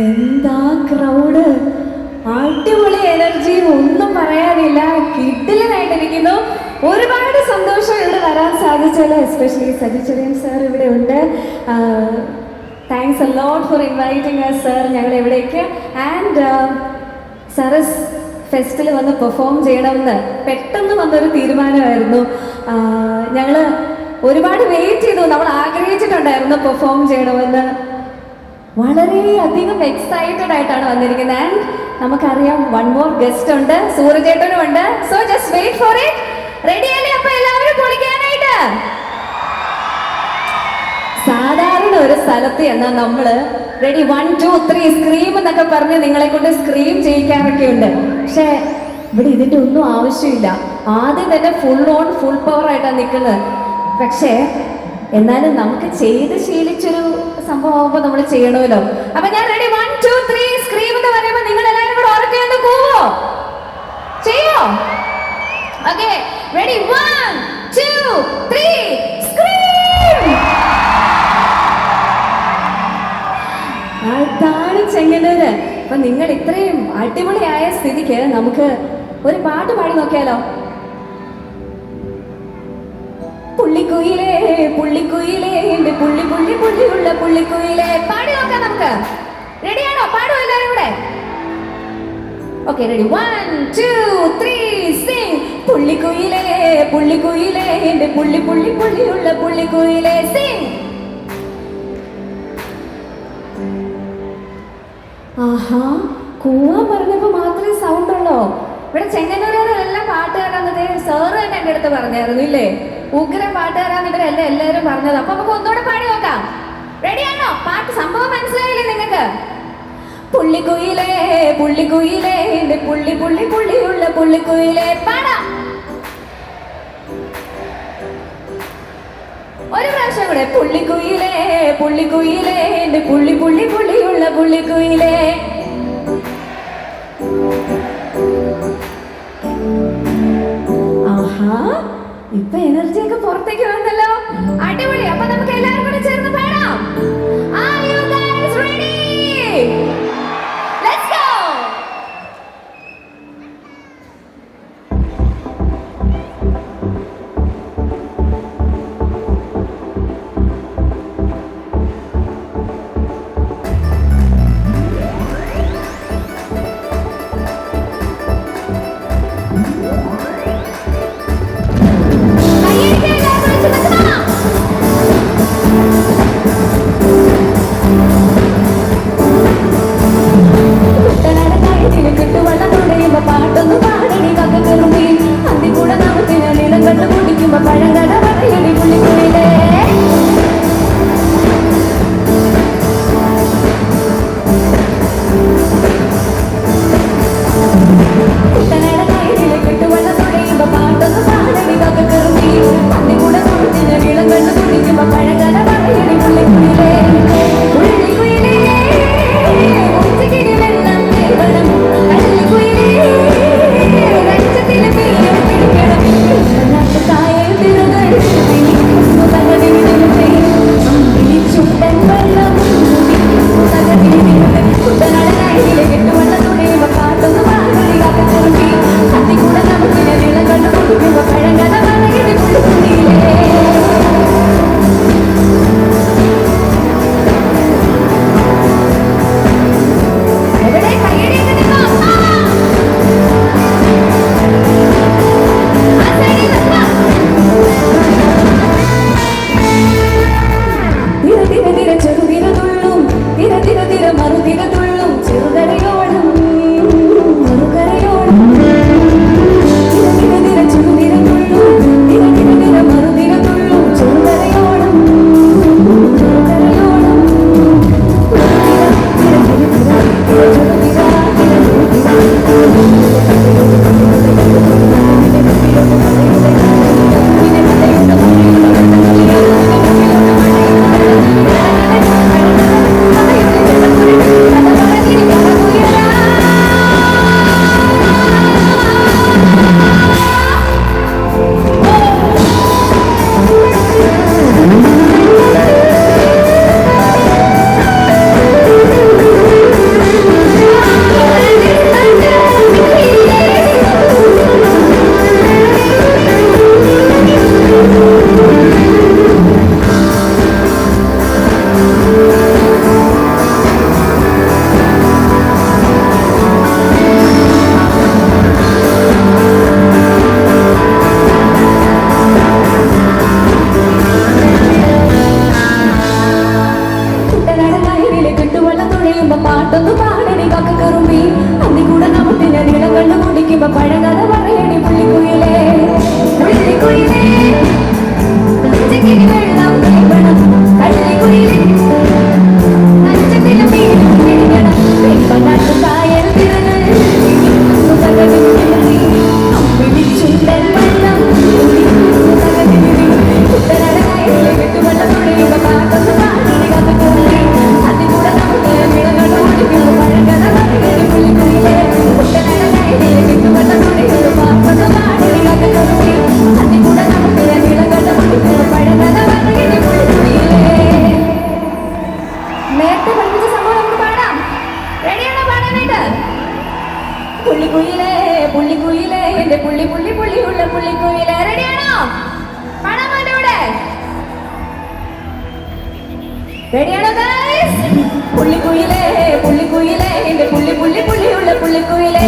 എന്താ ക്രൗഡ്, അടിപൊളി എനർജി, ഒന്നും പറയാനില്ല. കിഡിലനായിട്ടിരിക്കുന്നു. ഒരുപാട് സന്തോഷം ഇവിടെ വരാൻ സാധിച്ചല്ലോ. എസ്പെഷ്യലി സജി ചെറിയൻ സാർ ഇവിടെ ഉണ്ട്. Thanks a lot for inviting us sir ഞങ്ങളെ ഇവിടേക്ക്. ആൻഡ് സരസ് ഫെസ്റ്റിൽ വന്ന് പെർഫോം ചെയ്യണമെന്ന് പെട്ടെന്ന് വന്നൊരു തീരുമാനമായിരുന്നു. ഞങ്ങൾ ഒരുപാട് വെയിറ്റ് ചെയ്തു, നമ്മൾ ആഗ്രഹിച്ചിട്ടുണ്ടായിരുന്നു പെർഫോം ചെയ്യണമെന്ന്. വളരെയധികം എക്സൈറ്റഡ് ആയിട്ടാണ് വന്നിരിക്കുന്നത്. ആൻഡ് നമുക്കറിയാം വൺ മോർ ഗസ്റ്റ് ഉണ്ട്, സൂരജേട്ടനും ഉണ്ട്. So just wait for it. Ready അല്ലേ? അപ്പൊ എല്ലാവരും പൊളിക്കാനായിട്ട്. സാധാരണ ഒരു സ്ഥലത്ത് എന്നാൽ നമ്മള് റെഡി 1 2 3 സ്ക്രീം എന്നൊക്കെ പറഞ്ഞ് നിങ്ങളെ കൊണ്ട് സ്ക്രീം ചെയ്യിക്കാറൊക്കെ ഉണ്ട്. പക്ഷെ ഇവിടെ ഇതിന്റെ ഒന്നും ആവശ്യമില്ല. ആദ്യം തന്നെ ഫുൾ ഓൺ ഫുൾ പവർ ആയിട്ടാണ് നിൽക്കുന്നത്. പക്ഷേ എന്നാലും നമുക്ക് ചെയ്ത് ശീലിച്ചൊരു സംഭവം ആവുമ്പോൾ നമ്മൾ ചെയ്യണമല്ലോ. അപ്പൊ ഞാൻ റെഡി 1 2 3 സ്ക്രീം എന്ന് പറയുമ്പോൾ നിങ്ങൾ എല്ലാവരും കൂടെ ഉറക്കെ ഒന്ന് കൂവോ? ചെയ്യോ? Okay, ready 1 2 3 scream. അതാണ് ചെങ്ങന്നൂര്. അപ്പൊ നിങ്ങൾ ഇത്രയും അടിപൊളിയായ സ്ഥിതിക്ക് നമുക്ക് ഒരു പാട്ട് പാടി നോക്കിയാലോ? പുള്ളിക്കുയിലേ പുള്ളിക്കുയിലേ എന്റെ പുള്ളി പുള്ളി പുള്ളിയുള്ള പുള്ളിക്കുയിലേ. പാടി നോക്കാം നമുക്ക്. റെഡിയാണോ? പാടുമോ എല്ലാവരും കൂടെ? Okay, ready 1 2 3 sing. പുള്ളിക്കുയിലേ പുള്ളിക്കുയിലേ എന്റെ പുള്ളി പുള്ളി പുള്ളിയുള്ള പുള്ളിക്കുയിലേ. സിംഗ്. ആഹാ, കൂവാൻ പറഞ്ഞപ്പോ മാത്രമേ സൗണ്ട് ഉള്ളോ? ഇവിടെ ചെങ്ങന്നൂരെല്ലാം പാട്ടുകാരാന്നത് സാറ് തന്നെ എൻ്റെ അടുത്ത് പറഞ്ഞായിരുന്നു ഇല്ലേ? ഉഗ്രം പാട്ടുകാരാന്ന് ഇവരെല്ലാം എല്ലാവരും പറഞ്ഞത്. അപ്പൊ നമുക്ക് ഒന്നുകൂടെ പാടി നോക്കാം. റെഡിയാണോ? പാട്ട് സംഭവം മനസ്സിലായില്ലേ നിങ്ങൾക്ക്? പുള്ളിക്കുയിലേ പുള്ളിക്കുയിലേ എന്റെ പുള്ളി പുള്ളി പുള്ളിയുള്ള പുള്ളിക്കുയിലേ. പാടാം ഒരു പ്രാവശ്യം കൂടെ. പുള്ളിക്കുയിലേ പുള്ളിക്കുയിലേ എന്റെ പുള്ളി പുള്ളി പുള്ളിയുള്ള പുള്ളിക്കുയിലേ. ആഹാ, ഇപ്പൊ എനർജി ഒക്കെ പുറത്തേക്ക് വന്നല്ലോ. അടിപൊളി. അപ്പൊ നമുക്ക് എല്ലാവരും കൂടെ ചേർന്ന് പാടാം. Are you guys ready? Let's go. Come on. പാട്ടൊന്നു പാടണി കക്ക കറുമ്പി അന്നി കൂടെ നമുക്കിനെ നീളം കണ്ടു കുടിക്കുമ്പോ പഴകഥ പറയണി പുള്ളിക്കുയിലേ പുള്ളിക്കുയിലേ വെള്ളം വേണം കള്ളിക്കുയിലേ നഞ്ചത്തിലും വീടും പിടിക്കണം വെപ്പനാട്ടു കായൽ തിരകൾ പിടിച്ചുണ്ടൻ വെള്ളം കുട്ടനാട് കായലിലെ വിട്ടുവെള്ളം തുഴയുമ്പോ പാട്ടൊന്നു പാടണി കക്ക കറുമ്പി അന്നി കൂടെ നമുക്ക് നേരത്തെ പഠിപ്പിച്ച സംഭവം നമുക്ക് പാടാം. റെഡിയാണോ പാടാനായിട്ട്? പുള്ളിക്കുയിലേ പുള്ളിക്കുയിലേ എന്റെ പുള്ളി പുള്ളി പുള്ളിയുള്ള പുള്ളിക്കുയിലേ, റെഡിയാണോ? പാടാമോ എന്റെ കൂടെ? റെഡിയാണോ ഗൈസ്? പുള്ളിക്കുയിലേ പുള്ളിക്കുയിലേ എന്റെ പുള്ളി പുള്ളി പുള്ളിയുള്ള പുള്ളിക്കുയിലേ.